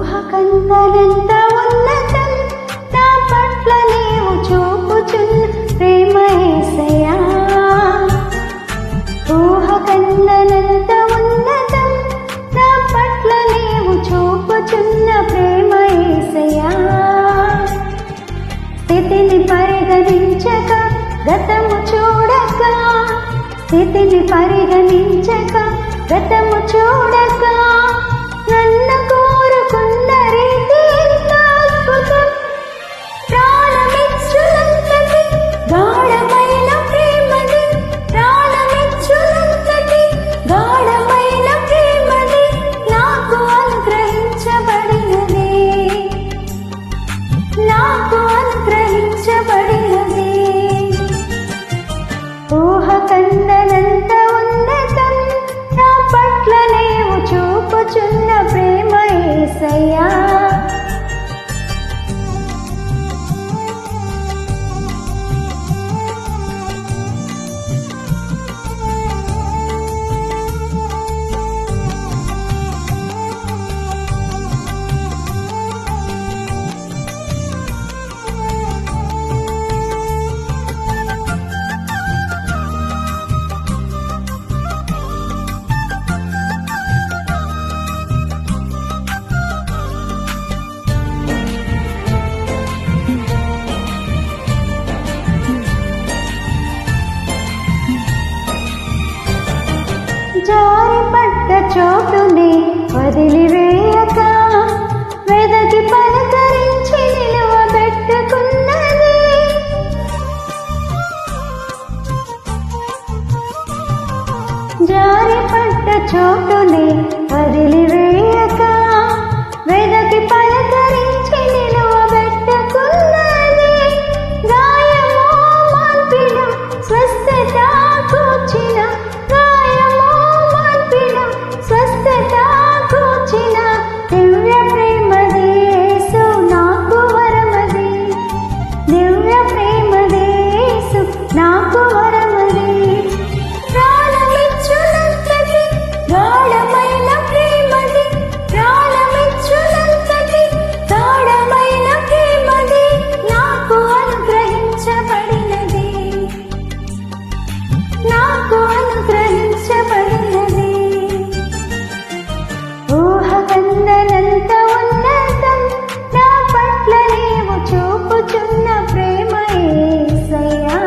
ఊహకందనంత ఉన్నతం నా పట్ల నీవు చూపుచున్న ప్రేమ యేసయ్యా. ఊహకందనంత ఉన్నతం నా పట్ల నీవు చూపుచున్న ప్రేమ యేసయ్యా. స్థితిని పరిగణించక గతము చూడక, స్థితిని పరిగణించక గతము చూడక, నన్ను కోరుకున్న రీతి అద్భుతం. ప్రాణమిచ్చునంతటి గాఢమైన ప్రేమది, ప్రాణమిచ్చునంతటి గాఢమైన ప్రేమది నాకు అనుగ్రహించబడినది, నాకు అనుగ్రహించబడినది. ఊహకందనంత ఉన్నతం నా పట్ల నీవు చూపుచున్న ప్రేమ యేసయ్యా. జారిపడ్డ చోటుని వదిలివేయక, వెదకి పలకరించి నిలువబెట్టుకున్నది. జారిపడ్డ చోటుని వదిలివేయక, వెదకి పలకరించి నిలువబెట్టుకున్నది. గాయమో మార్పిన స్వస్థత కూర్చిన, స్వస్థత కూర్చిన దివ్య ప్రేమది యేసు నాకు వరమది, దివ్య ప్రేమది యేసు నాకు వరమది. ప్రాణమిచ్చునంతటి గాఢమైన ప్రేమది, ప్రాణమిచ్చునంతటి గాఢమైన ప్రేమది నాకు అనుగ్రహించబడినది, నాకు అనుగ్రహించబడినది. ఊహకందనంత ఉన్నతం నా పట్ల నీవు చూపుచున్న ప్రేమ యేసయ్యా.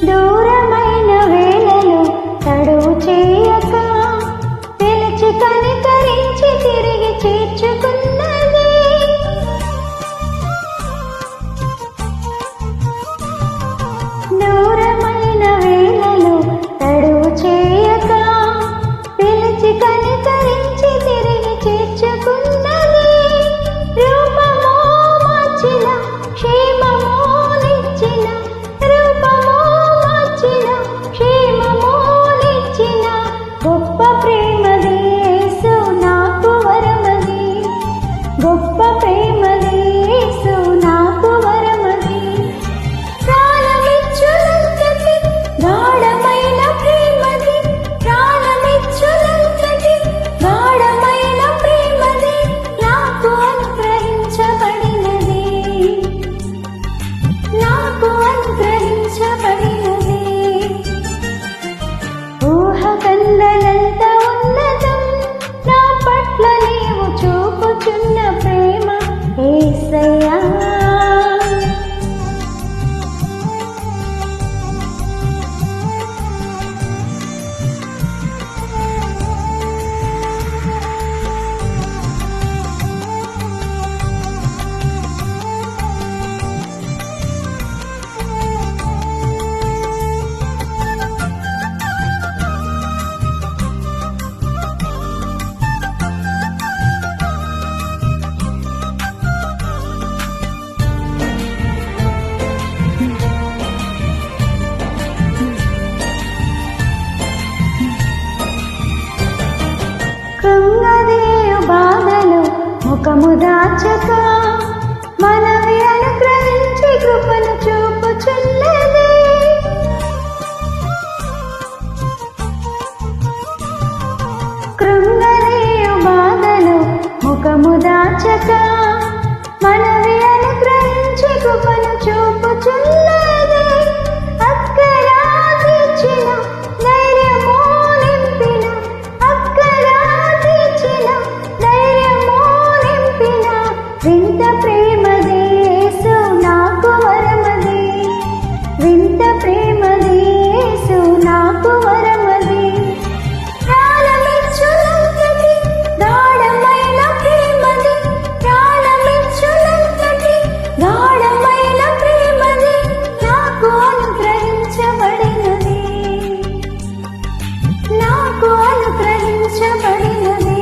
దూరమైన వేళలో తడువు చేయక, పిలిచి కనికరించి తిరిగి చేర్చుకున్నది. దూరమైన వేళలో తడువు చేయక, పిలిచి కనికరించి తిరిగి చేర్చుకున్నది. రూపమో మార్చిన క్షేమమో నిచ్చిన, రూపమో మార్చిన క్షేమమో నిచ్చిన గొప్ప ప్రేమది యేసు నాకు వరమది, గొప్ప ప్రేమది యేసు నాకు వరమది. ప్రాణమిచ్చునంతటి గాఢమైన ప్రేమది, ప్రాణమిచ్చునంతటి గాఢమైన ప్రేమది నాకు అనుగ్రహించబడినది, నాకు అనుగ్రహించబడినది. ఊహకందనంత ఉన్నతం నా పట్ల నీవు చూపుచున్న ప్రేమ యేసయ్యా. ముఖము దాచక మనవి అనుగ్రహించి కృపను చూపుచున్నది. కృంగనీయు బాధలు ముఖము దాచక మనవి అనుగ్రహించి కృపను చూపుచున్నది. అక్కరాదించిన ధైర్యము నింపిన, అక్కరాదించిన ధైర్యము నింపిన వింత ప్రేమది యేసు నాకు వరమది, వింత ప్రేమది యేసు నాకు వరమది. ప్రాణమిచ్చునంతటి గాఢమైన ప్రేమది, ప్రాణమిచ్చునంతటి గాఢమైన ప్రేమది నాకు అనుగ్రహించబడినది, నాకు అనుగ్రహించబడినది.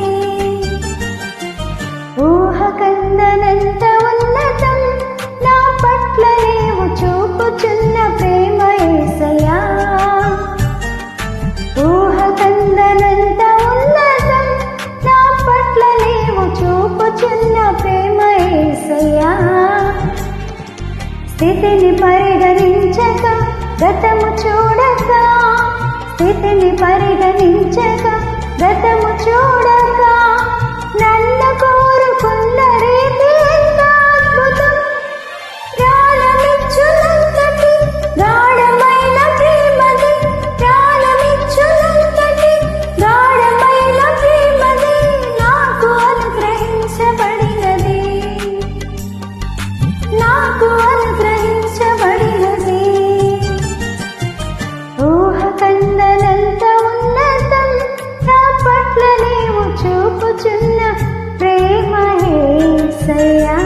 ఊహకందనంత ఉన్నతం నా పట్ల నీవు చూపుచున్న ప్రేమ యేసయ్యా. ఊహకందనంత ఉన్నతం నా పట్ల నీవు చూపుచున్న ప్రేమ యేసయ్యా. స్థితిని పరిగణించక గతము చూడక, స్థితిని పరిగణించక గతము చూడక నన్ను కోరుకున్న రీతి ఎంత అద్భుతం. ప్రాణమిచ్చునంతటి గాఢమైన ప్రేమది, ప్రాణమిచ్చునంతటి గాఢమైన ప్రేమది నాకు అనుగ్రహించబడినది, నాకు అనుగ్రహించబడినది. ఊహకందనంత ఉన్నతం నా పట్ల నీవు చూపుచున్న ప్రేమ యేసయ్యా.